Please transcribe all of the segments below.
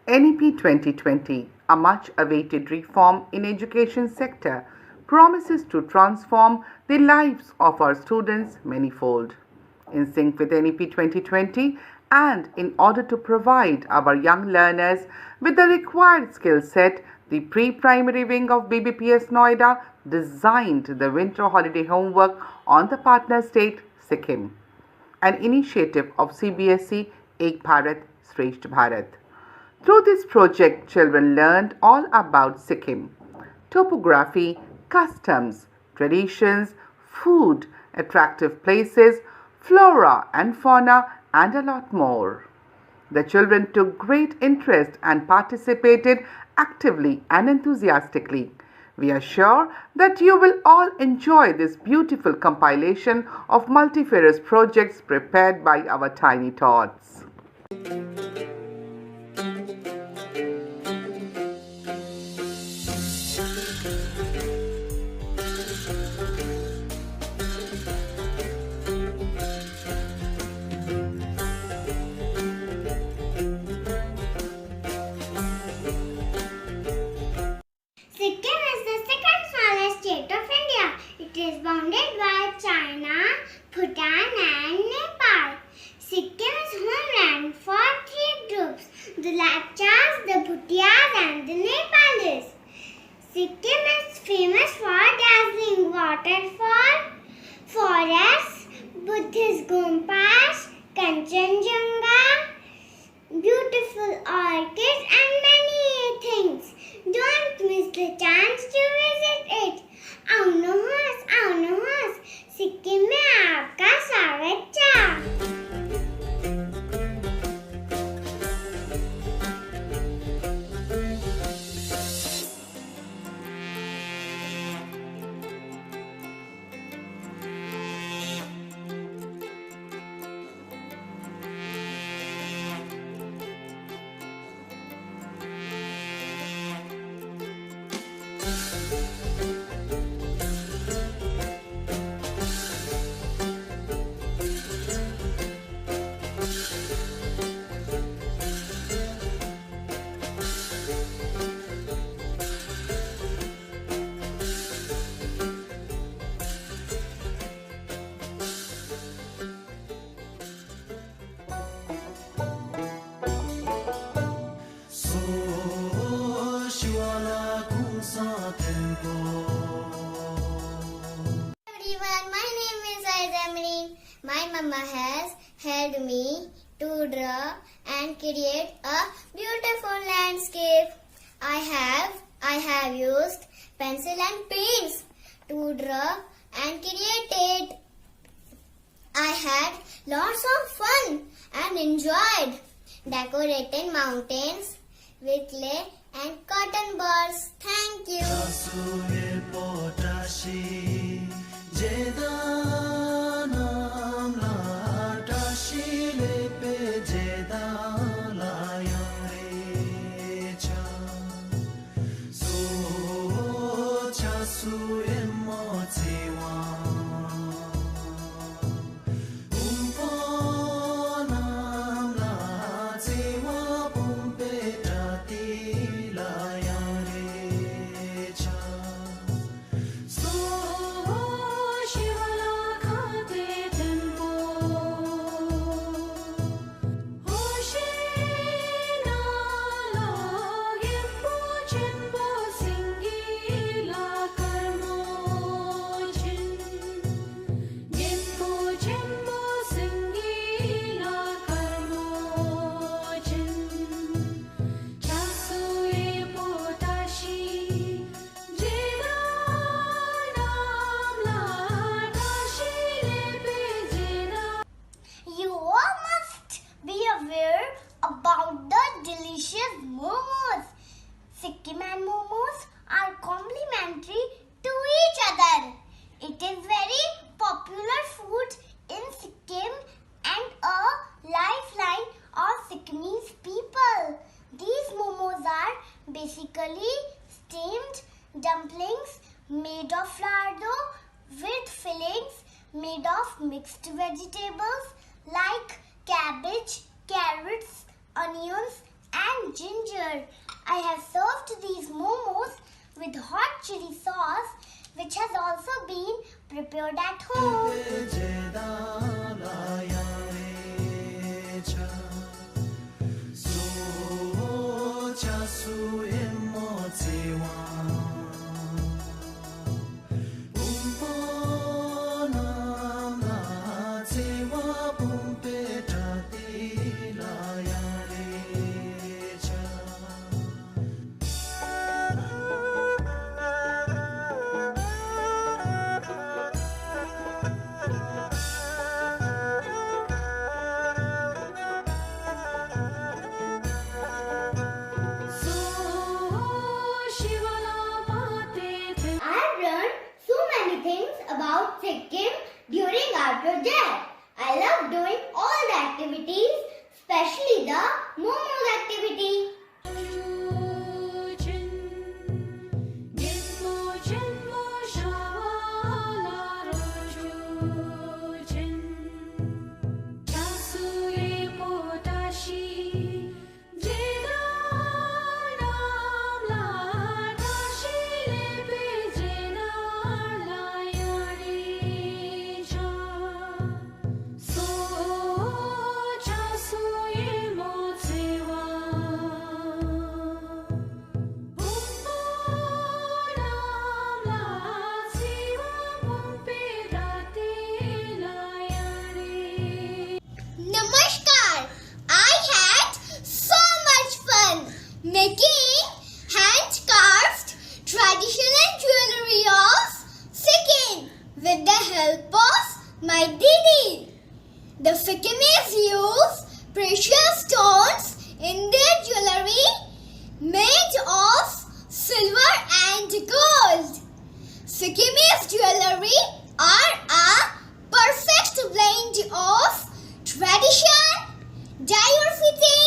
NEP 2020, a much-awaited reform in education sector, promises to transform the lives of our students manifold. In sync with NEP 2020 and in order to provide our young learners with the required skill set, the pre-primary wing of BBPS Noida designed the winter holiday homework on the partner state Sikkim, an initiative of CBSE Ek Bharat Shresth Bharat. Through this project, children learned all about Sikkim, topography, customs, traditions, food, attractive places, flora and fauna, and a lot more. The children took great interest and participated actively and enthusiastically. We are sure that you will all enjoy this beautiful compilation of multifarious projects prepared by our tiny tots. Sikkim is the second smallest state of India. It is bounded by China, Bhutan and Nepal. Sikkim is homeland for three groups, the Lakchas, the Bhutias and the Nepalis. Sikkim is famous for dazzling waterfall, forests, Buddhist Gompas, Kanchenjunga, beautiful orchids and many things. Don't miss the chance to visit it. आओ होस, सिक्किम में आपका स्वागत है। Everyone, my name is Aizamri. My mama has helped me to draw and create a beautiful landscape. I have used pencil and paints to draw and create it. I had lots of fun and enjoyed decorating mountains with clay and cotton balls. Thank you. You all must be aware about the delicious momos. Sikkim and momos are complementary to each other. It is very popular food in Sikkim and a lifeline of Sikkimese people. These momos are basically steamed dumplings made of flour dough with fillings made of mixed vegetables like cabbage, carrots, onions and ginger. have served these momos with hot chili sauce, which has also been prepared at home. About Sikkim during our project. I love doing all the activities, especially the momos activity. Making hand-carved traditional jewelry of Sikkim with the help of my Didi. The Sikkimese use precious stones in their jewelry made of silver and gold. Sikkimese jewelry are a perfect blend of tradition, diversity,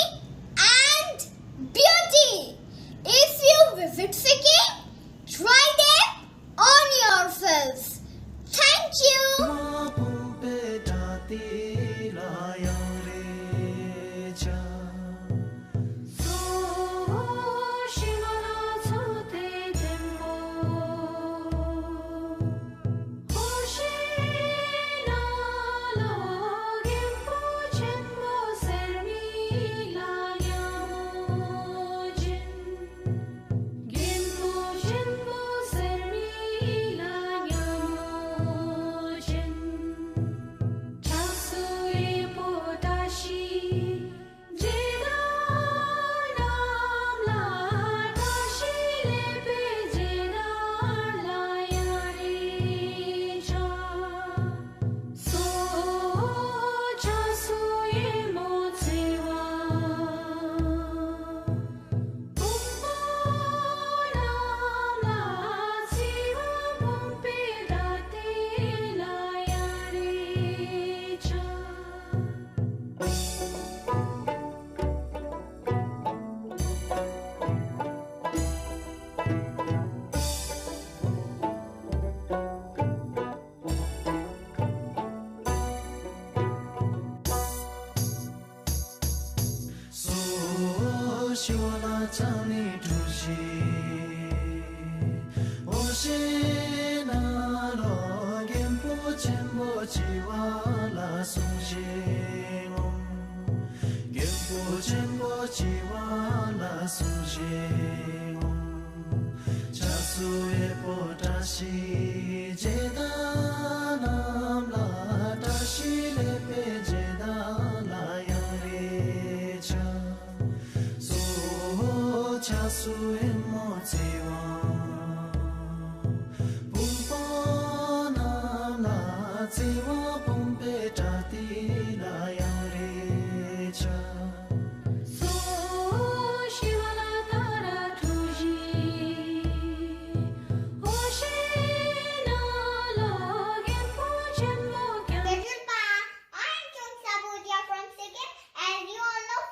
and beauty. If you visit Sikkim, try them on yourselves. Thank you.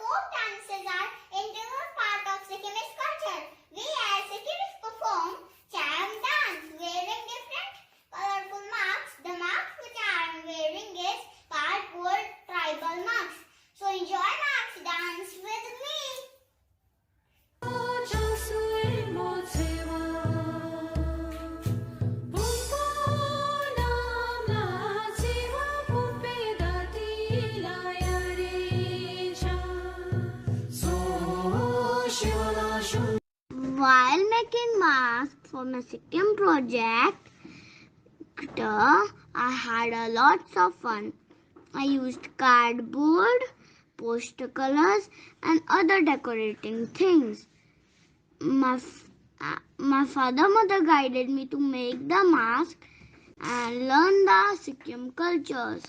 Folk dances are integral part of Sikkimese culture. We as Sikkimis perform making masks for my Sikkim project, I had a lots of fun. I used cardboard, poster colors, and other decorating things. My father-mother guided me to make the mask and learn the Sikkim cultures.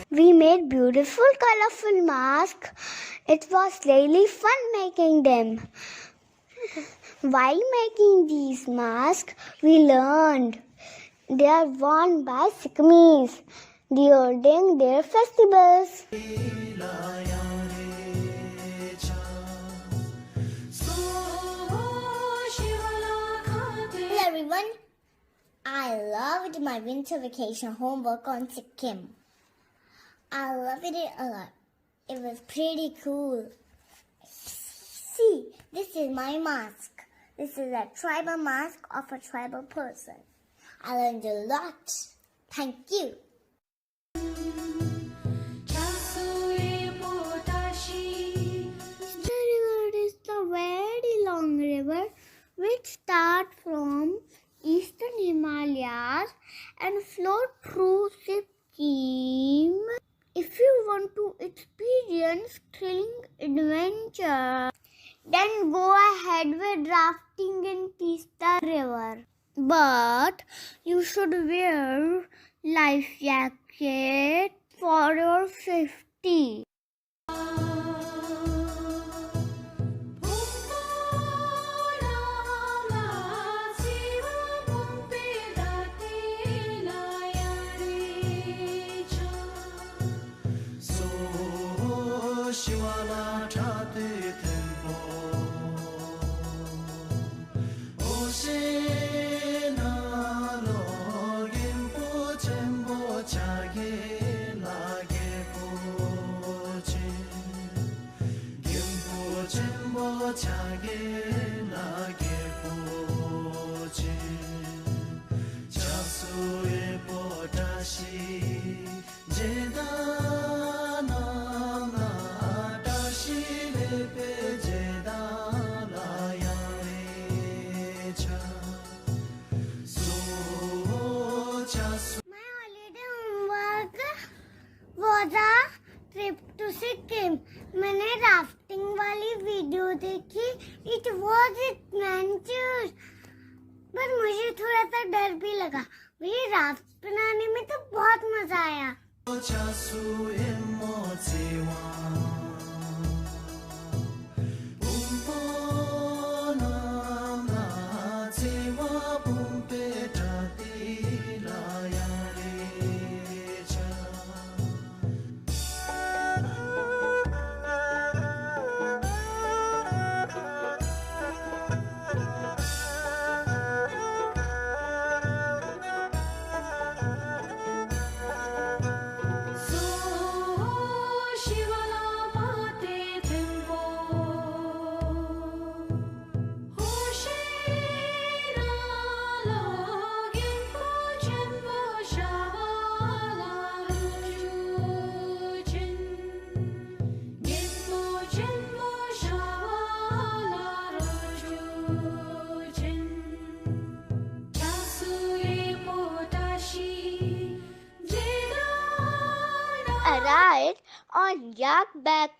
We made beautiful, colorful masks. It was really fun making them. While making these masks, we learned they are worn by Sikkimese during their festivals. Hello everyone. I loved my winter vacation homework on Sikkim. I loved it a lot. It was pretty cool. See, this is my mask. This is a tribal mask of a tribal person. I learned a lot. Thank you. The river is the very long river which starts from eastern Himalayas and flow through Sikkim. If you want to experience thrilling adventure, then go ahead with rafting in Teesta River. But you should wear life jacket for your safety. Trip to Sikkim. मैंने rafting वाली video देखी। It was adventure, पर मुझे थोड़ा सा डर भी लगा। मुझे राफ्ट बनाने में तो बहुत मजा आया। ride on yak back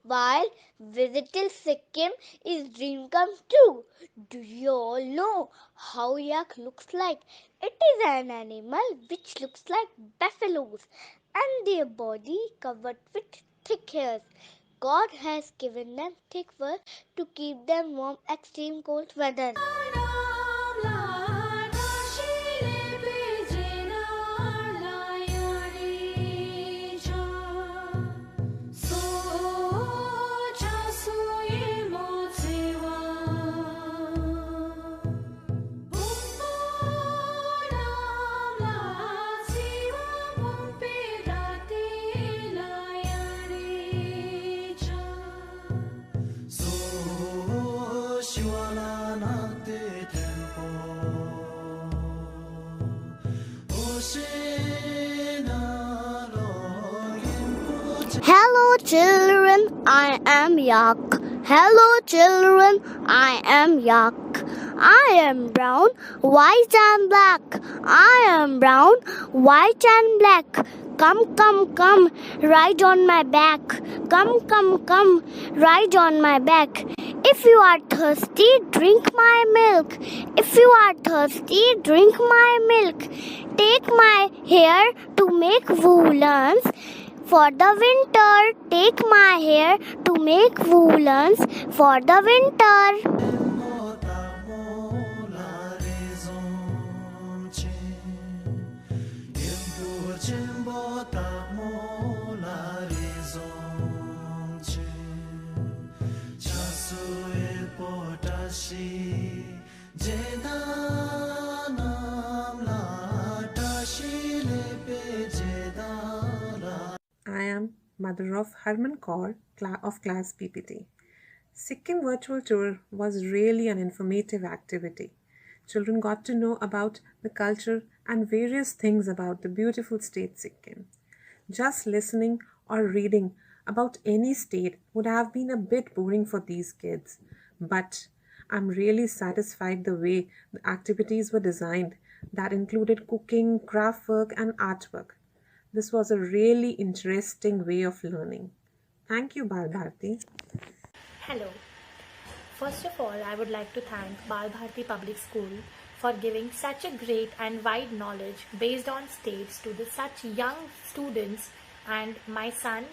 while visiting Sikkim is dream come true. Do you all know how yak looks like? It is an animal which looks like buffaloes and their body covered with thick hairs. God has given them thick fur to keep them warm extreme cold weather. Hello children, I am Yak. Hello children, I am Yak. I am brown, white and black. I am brown, white and black. Come, come, come, ride on my back. Come, come, come, ride on my back. If you are thirsty, drink my milk. If you are thirsty, drink my milk. Take my hair to make woolens. For the winter, take my hair to make woolens for the winter. I am mother of Harman Kaur of class PPT. Sikkim Virtual Tour was really an informative activity. Children got to know about the culture and various things about the beautiful state Sikkim. Just listening or reading about any state would have been a bit boring for these kids, but I'm really satisfied the way the activities were designed that included cooking, craft work and artwork. This was a really interesting way of learning. Thank you, Bal Bharti. Hello. First of all, I would like to thank Bal Bharti Public School for giving such a great and wide knowledge based on states to such young students. And my son,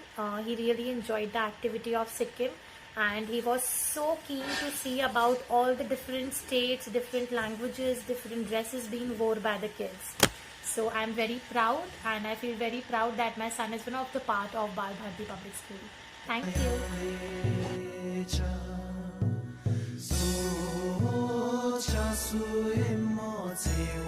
he really enjoyed the activity of Sikkim, and he was so keen to see about all the different states, different languages, different dresses being worn by the kids. So I'm very proud, and I feel very proud that my son is one of the part of Bal Bharti Public School. Thank you.